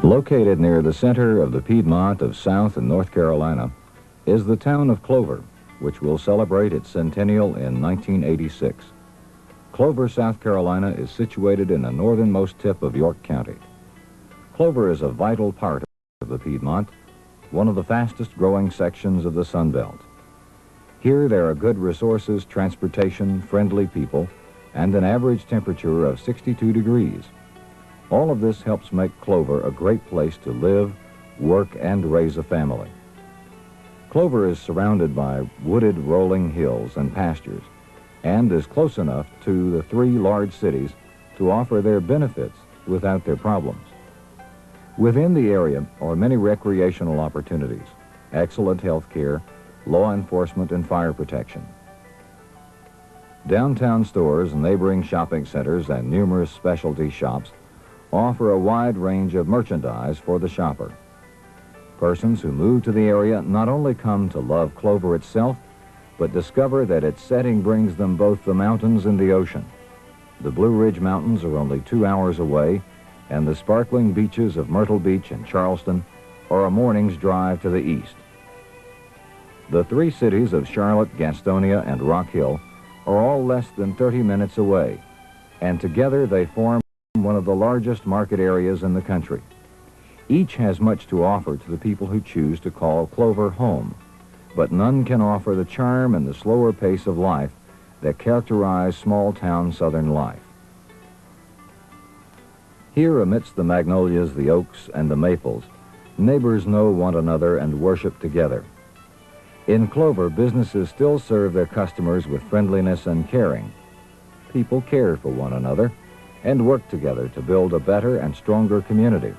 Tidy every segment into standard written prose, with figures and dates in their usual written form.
Located near the center of the Piedmont of South and North Carolina is the town of Clover, which will celebrate its centennial in 1986. Clover, South Carolina is situated in the northernmost tip of York County. Clover is a vital part of the Piedmont, one of the fastest growing sections of the Sun Belt. Here there are good resources, transportation, friendly people, and an average temperature of 62 degrees. All of this helps make Clover a great place to live, work, and raise a family. Clover is surrounded by wooded rolling hills and pastures, and is close enough to the three large cities to offer their benefits without their problems. Within the area are many recreational opportunities, excellent health care, law enforcement, and fire protection. Downtown stores, neighboring shopping centers, and numerous specialty shops offer a wide range of merchandise for the shopper. Persons who move to the area not only come to love Clover itself, but discover that its setting brings them both the mountains and the ocean. The Blue Ridge Mountains are only 2 hours away, and the sparkling beaches of Myrtle Beach and Charleston are a morning's drive to the east. The three cities of Charlotte, Gastonia, and Rock Hill are all less than 30 minutes away, and together they form one of the largest market areas in the country. Each has much to offer to the people who choose to call Clover home, but none can offer the charm and the slower pace of life that characterize small-town southern life. Here, amidst the magnolias, the oaks, and the maples, neighbors know one another and worship together. In Clover, businesses still serve their customers with friendliness and caring. People care for one another and work together to build a better and stronger community.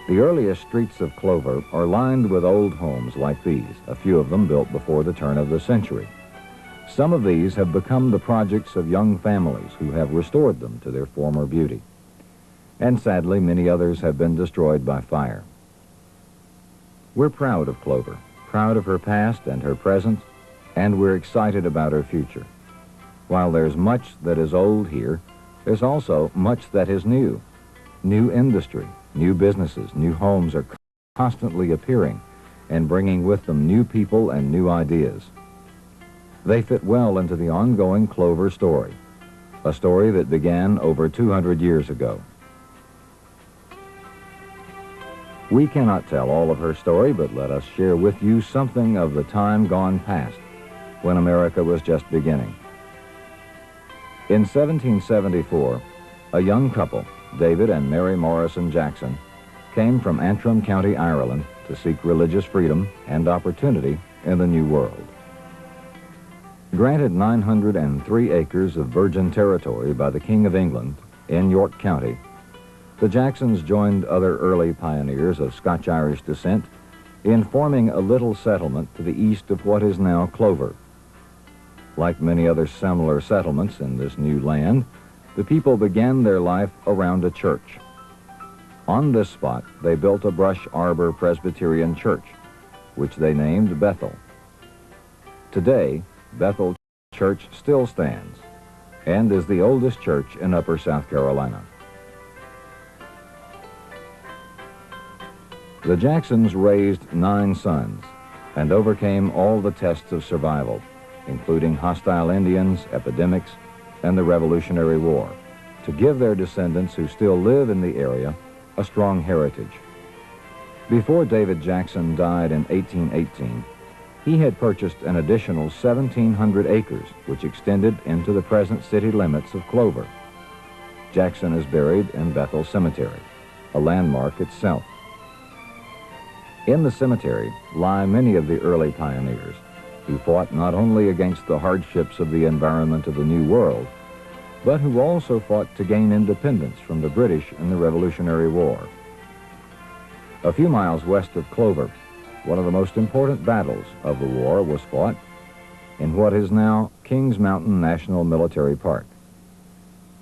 The earliest streets of Clover are lined with old homes like these, a few of them built before the turn of the century. Some of these have become the projects of young families who have restored them to their former beauty. And sadly, many others have been destroyed by fire. We're proud of Clover, proud of her past and her present, and we're excited about her future. While there's much that is old here, there's also much that is new. New industry, new businesses, new homes are constantly appearing and bringing with them new people and new ideas. They fit well into the ongoing Clover story, a story that began over 200 years ago. We cannot tell all of her story, but let us share with you something of the time gone past, when America was just beginning. In 1774, a young couple, David and Mary Morrison Jackson, came from Antrim County, Ireland, to seek religious freedom and opportunity in the New World. Granted 903 acres of virgin territory by the King of England in York County, the Jacksons joined other early pioneers of Scotch-Irish descent in forming a little settlement to the east of what is now Clover. Like many other similar settlements in this new land, the people began their life around a church. On this spot, they built a brush arbor Presbyterian church, which they named Bethel. Today, Bethel Church still stands and is the oldest church in Upper South Carolina. The Jacksons raised 9 sons and overcame all the tests of survival, including hostile Indians, epidemics, and the Revolutionary War, to give their descendants who still live in the area a strong heritage. Before David Jackson died in 1818, he had purchased an additional 1,700 acres, which extended into the present city limits of Clover. Jackson is buried in Bethel Cemetery, a landmark itself. In the cemetery lie many of the early pioneers, who fought not only against the hardships of the environment of the New World, but who also fought to gain independence from the British in the Revolutionary War. A few miles west of Clover, one of the most important battles of the war was fought in what is now Kings Mountain National Military Park.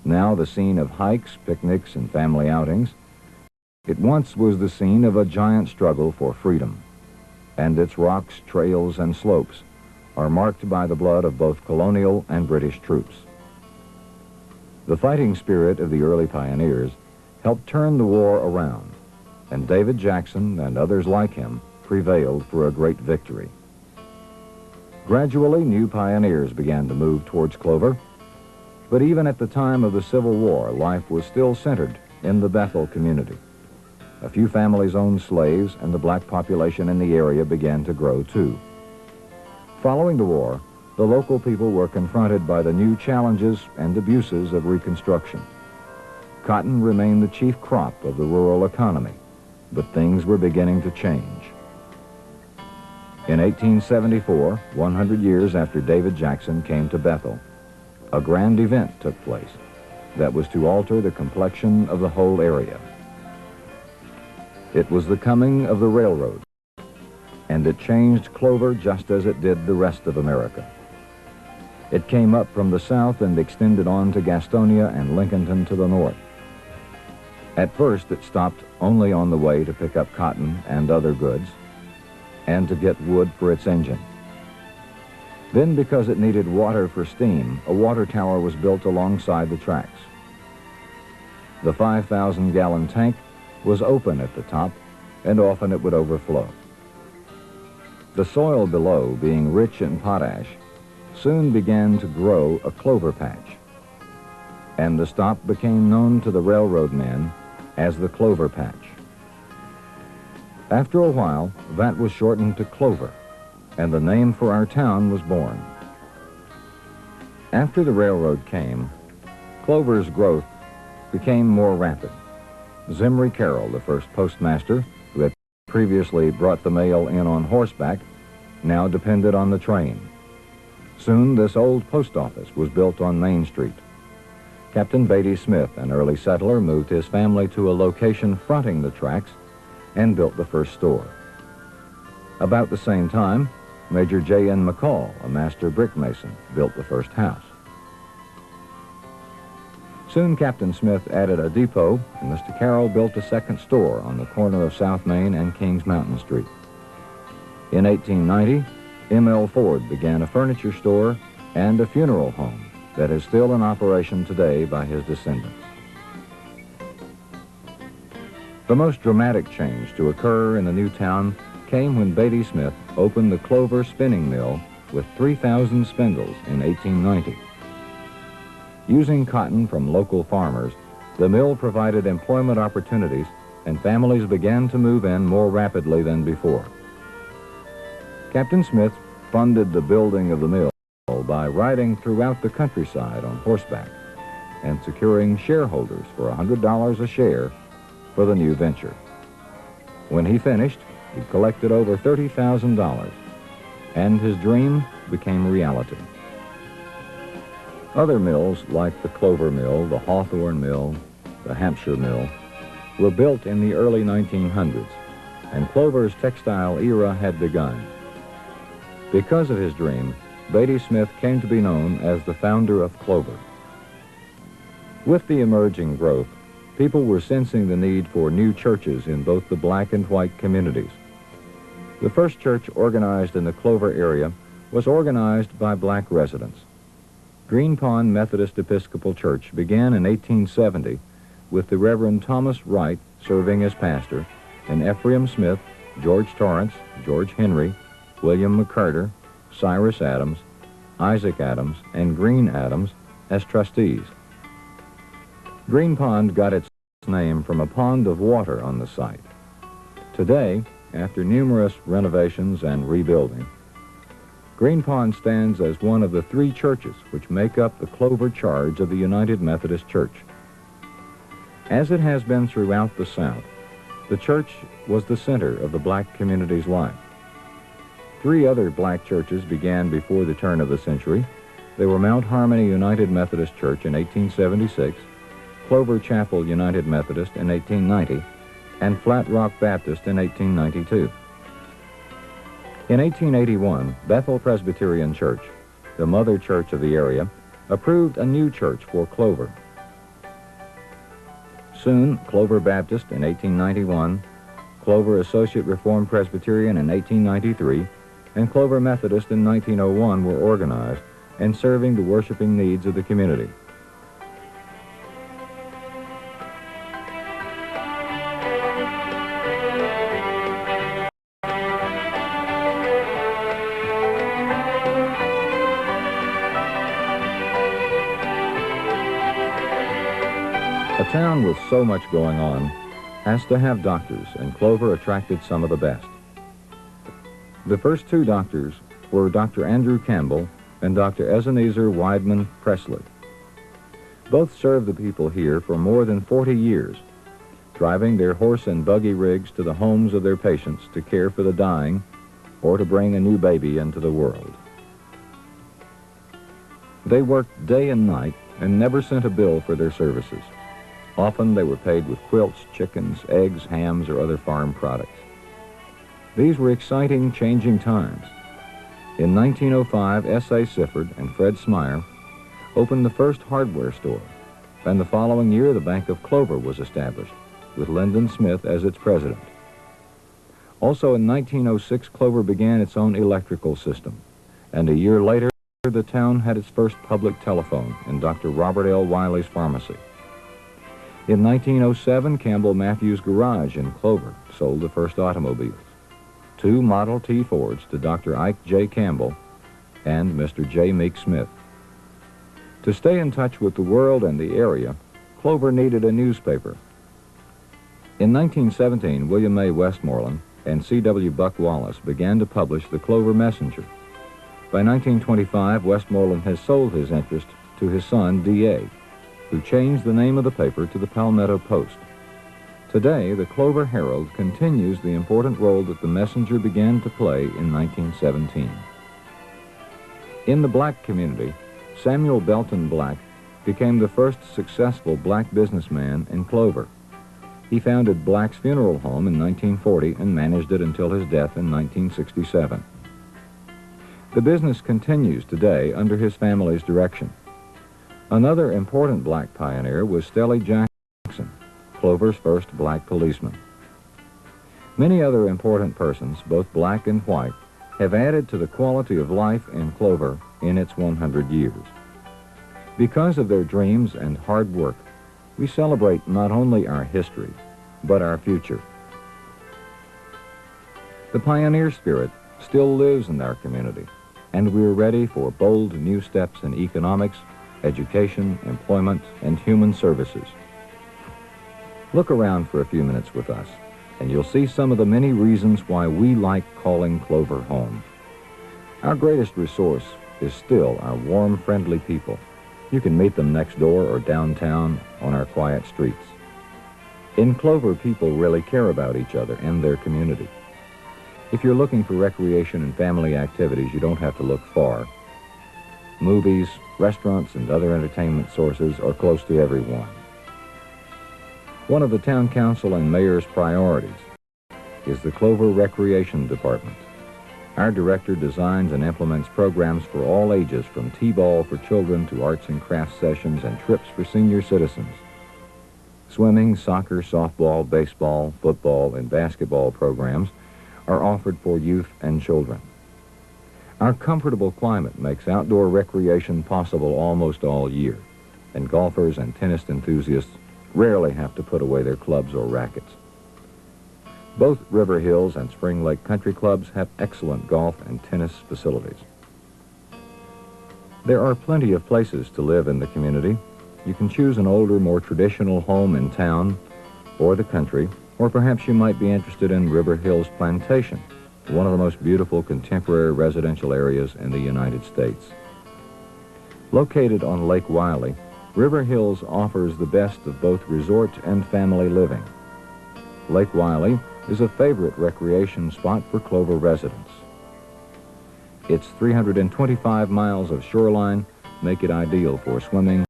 Now the scene of hikes, picnics, and family outings, it once was the scene of a giant struggle for freedom, and its rocks, trails, and slopes are marked by the blood of both colonial and British troops. The fighting spirit of the early pioneers helped turn the war around, and David Jackson and others like him prevailed for a great victory. Gradually, new pioneers began to move towards Clover, but even at the time of the Civil War, life was still centered in the Bethel community. A few families owned slaves, and the black population in the area began to grow too. Following the war, the local people were confronted by the new challenges and abuses of Reconstruction. Cotton remained the chief crop of the rural economy, but things were beginning to change. In 1874, 100 years after David Jackson came to Bethel, a grand event took place that was to alter the complexion of the whole area. It was the coming of the railroad, and it changed Clover just as it did the rest of America. It came up from the south and extended on to Gastonia and Lincolnton to the north. At first, it stopped only on the way to pick up cotton and other goods, and to get wood for its engine. Then, because it needed water for steam, a water tower was built alongside the tracks. The 5,000-gallon tank was open at the top, and often it would overflow. The soil below, being rich in potash, soon began to grow a clover patch, and the stop became known to the railroad men as the Clover Patch. After a while, that was shortened to Clover, and the name for our town was born. After the railroad came, Clover's growth became more rapid. Zimri Carroll, the first postmaster, who had previously brought the mail in on horseback, now depended on the train. Soon, this old post office was built on Main Street. Captain Beatty Smith, an early settler, moved his family to a location fronting the tracks and built the first store. About the same time, Major J.N. McCall, a master brick mason, built the first house. Soon Captain Smith added a depot, and Mr. Carroll built a second store on the corner of South Main and Kings Mountain Street. In 1890, M.L. Ford began a furniture store and a funeral home that is still in operation today by his descendants. The most dramatic change to occur in the new town came when Beatty Smith opened the Clover spinning mill with 3,000 spindles in 1890. Using cotton from local farmers, the mill provided employment opportunities, and families began to move in more rapidly than before. Captain Smith funded the building of the mill by riding throughout the countryside on horseback and securing shareholders for $100 a share for the new venture. When he finished, he collected over $30,000, and his dream became reality. Other mills, like the Clover Mill, the Hawthorne Mill, the Hampshire Mill, were built in the early 1900s, and Clover's textile era had begun. Because of his dream, Beatty Smith came to be known as the founder of Clover. With the emerging growth, people were sensing the need for new churches in both the black and white communities. The first church organized in the Clover area was organized by black residents. Green Pond Methodist Episcopal Church began in 1870 with the Reverend Thomas Wright serving as pastor, and Ephraim Smith, George Torrance, George Henry, William McCarter, Cyrus Adams, Isaac Adams, and Green Adams as trustees. Green Pond got its name from a pond of water on the site. Today, after numerous renovations and rebuilding, Green Pond stands as one of the 3 churches which make up the Clover Charge of the United Methodist Church. As it has been throughout the South, the church was the center of the black community's life. 3 other black churches began before the turn of the century. They were Mount Harmony United Methodist Church in 1876, Clover Chapel United Methodist in 1890, and Flat Rock Baptist in 1892. In 1881, Bethel Presbyterian Church, the mother church of the area, approved a new church for Clover. Soon, Clover Baptist in 1891, Clover Associate Reformed Presbyterian in 1893, and Clover Methodist in 1901 were organized and serving the worshiping needs of the community. A town with so much going on has to have doctors, and Clover attracted some of the best. The first two doctors were Dr. Andrew Campbell and Dr. Ebenezer Weidman Presley. Both served the people here for more than 40 years, driving their horse and buggy rigs to the homes of their patients to care for the dying or to bring a new baby into the world. They worked day and night and never sent a bill for their services. Often they were paid with quilts, chickens, eggs, hams, or other farm products. These were exciting, changing times. In 1905, S.A. Sifford and Fred Smyer opened the first hardware store, and the following year the Bank of Clover was established, with Lyndon Smith as its president. Also in 1906, Clover began its own electrical system, and a year later the town had its first public telephone in Dr. Robert L. Wiley's pharmacy. In 1907, Campbell Matthews Garage in Clover sold the first automobiles, 2 Model T Fords to Dr. Ike J. Campbell and Mr. J. Meek Smith. To stay in touch with the world and the area, Clover needed a newspaper. In 1917, William A. Westmoreland and C.W. Buck Wallace began to publish the Clover Messenger. By 1925, Westmoreland has sold his interest to his son, D.A., who changed the name of the paper to the Palmetto Post. Today, the Clover Herald continues the important role that the Messenger began to play in 1917. In the black community, Samuel Belton Black became the first successful black businessman in Clover. He founded Black's Funeral Home in 1940 and managed it until his death in 1967. The business continues today under his family's direction. Another important black pioneer was Stelly Jackson, Clover's first black policeman. Many other important persons, both black and white, have added to the quality of life in Clover in its 100 years. Because of their dreams and hard work, we celebrate not only our history, but our future. The pioneer spirit still lives in our community, and we're ready for bold new steps in economics, education, employment, and human services. Look around for a few minutes with us, and you'll see some of the many reasons why we like calling Clover home. Our greatest resource is still our warm, friendly people. You can meet them next door or downtown on our quiet streets. In Clover, people really care about each other and their community. If you're looking for recreation and family activities, you don't have to look far. Movies, restaurants, and other entertainment sources are close to everyone. One of the town council and mayor's priorities is the Clover Recreation Department. Our director designs and implements programs for all ages, from T-ball for children to arts and crafts sessions and trips for senior citizens. Swimming, soccer, softball, baseball, football, and basketball programs are offered for youth and children. Our comfortable climate makes outdoor recreation possible almost all year, and golfers and tennis enthusiasts rarely have to put away their clubs or rackets. Both River Hills and Spring Lake Country Clubs have excellent golf and tennis facilities. There are plenty of places to live in the community. You can choose an older, more traditional home in town or the country, or perhaps you might be interested in River Hills Plantation, one of the most beautiful contemporary residential areas in the United States. Located on Lake Wylie, River Hills offers the best of both resort and family living. Lake Wylie is a favorite recreation spot for Clover residents. Its 325 miles of shoreline make it ideal for swimming,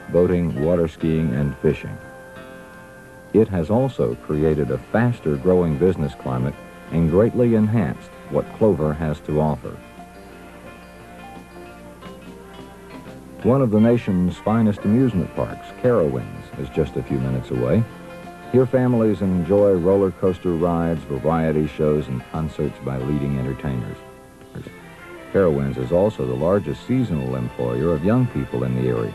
boating, water skiing, and fishing. It has also created a faster growing business climate and greatly enhanced what Clover has to offer. One of the nation's finest amusement parks, Carowinds, is just a few minutes away. Here families enjoy roller coaster rides, variety shows, and concerts by leading entertainers. Carowinds is also the largest seasonal employer of young people in the area.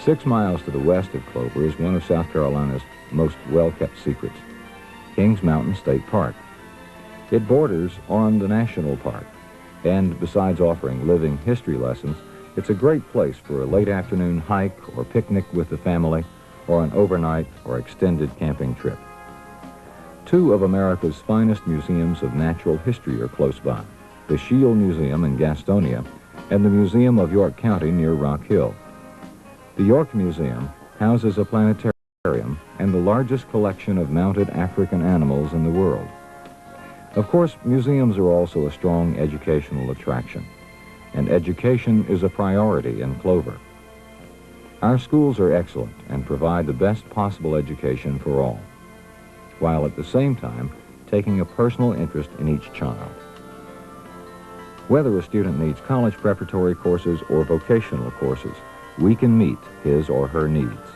6 miles to the west of Clover is one of South Carolina's most well-kept secrets, Kings Mountain State Park. It borders on the national park, and besides offering living history lessons, it's a great place for a late afternoon hike or picnic with the family, or an overnight or extended camping trip. Two of America's finest museums of natural history are close by, the Shield Museum in Gastonia and the Museum of York County near Rock Hill. The York Museum houses a planetarium and the largest collection of mounted African animals in the world. Of course, museums are also a strong educational attraction, and education is a priority in Clover. Our schools are excellent and provide the best possible education for all, while at the same time taking a personal interest in each child. Whether a student needs college preparatory courses or vocational courses, we can meet his or her needs.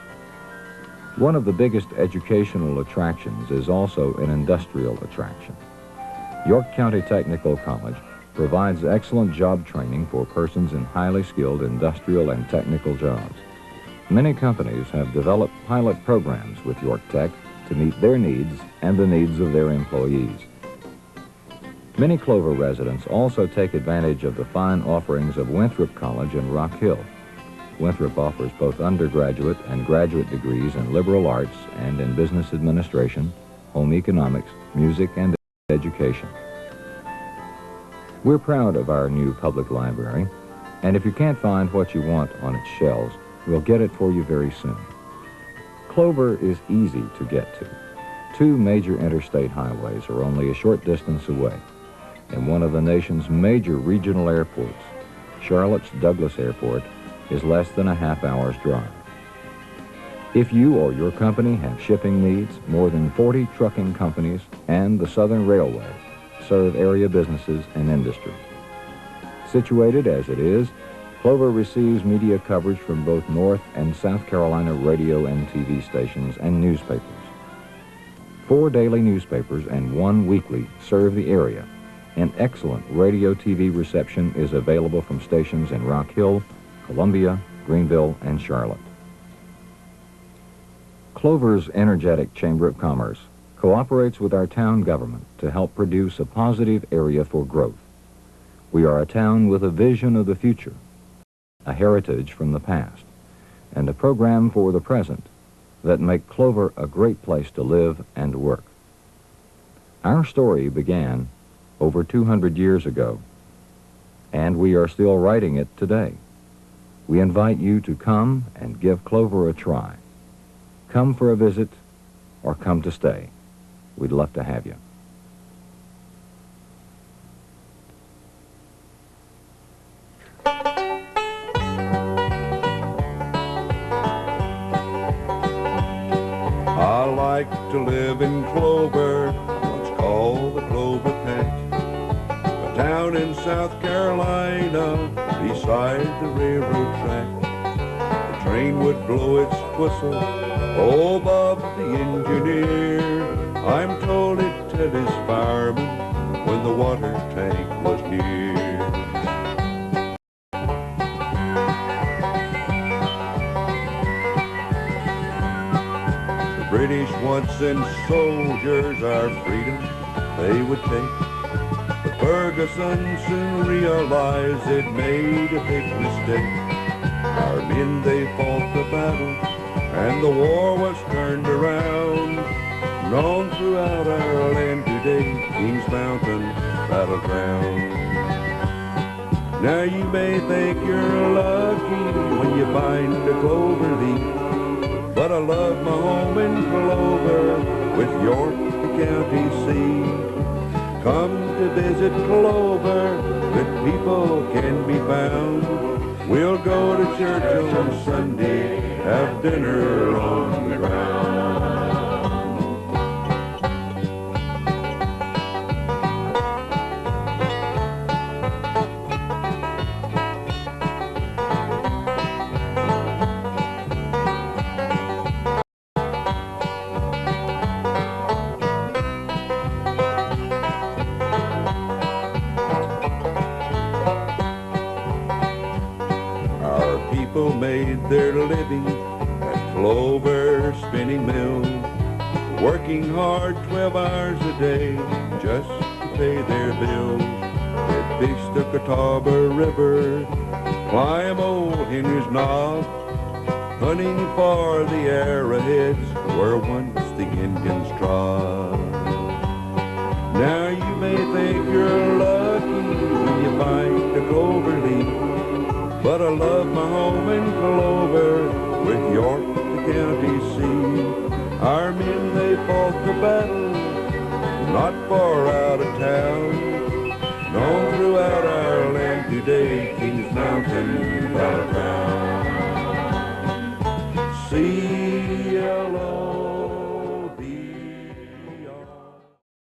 One of the biggest educational attractions is also an industrial attraction. York County Technical College provides excellent job training for persons in highly skilled industrial and technical jobs. Many companies have developed pilot programs with York Tech to meet their needs and the needs of their employees. Many Clover residents also take advantage of the fine offerings of Winthrop College in Rock Hill. Winthrop offers both undergraduate and graduate degrees in liberal arts and in business administration, home economics, music, and education. We're proud of our new public library, and if you can't find what you want on its shelves, we'll get it for you very soon. Clover is easy to get to. Two major interstate highways are only a short distance away, and one of the nation's major regional airports, Charlotte's Douglas Airport, is less than a half-hour's drive. If you or your company have shipping needs, more than 40 trucking companies and the Southern Railway serve area businesses and industry. Situated as it is, Clover receives media coverage from both North and South Carolina radio and TV stations and newspapers. 4 daily newspapers and 1 weekly serve the area, and excellent radio-TV reception is available from stations in Rock Hill, Columbia, Greenville, and Charlotte. Clover's energetic Chamber of Commerce cooperates with our town government to help produce a positive area for growth. We are a town with a vision of the future, a heritage from the past, and a program for the present that make Clover a great place to live and work. Our story began over 200 years ago, and we are still writing it today. We invite you to come and give Clover a try. Come for a visit or come to stay. We'd love to have you. I like to live in Clover, what's called the Clover Patch, a town in South Carolina beside the railroad track. The train would blow its whistle above the engineer. I'm told it to his fireman when the water tank was near. The British once sent soldiers our freedom they would take, but Ferguson soon realized they'd made a big mistake. Our men, they fought the battle, and the war was turned around. Known throughout our land today, Kings Mountain battleground. Now you may think you're lucky when you find a clover leaf, but I love my home in Clover with York County seat. Come to visit Clover, good people can be found. We'll go to church on Sunday, have dinner on the ground. Made their living at Clover spinning mill, working hard 12 hours a day just to pay their bills. They fish the Catawba River, climb old Henry's Knob, hunting for the arrowheads where once the Indians trod. Now you may think you're lucky when you find a clover leaf, but I love my home in Clover with York the county seat. Our men, they fought the battle not far out of town, known throughout our land today, Kings Mountain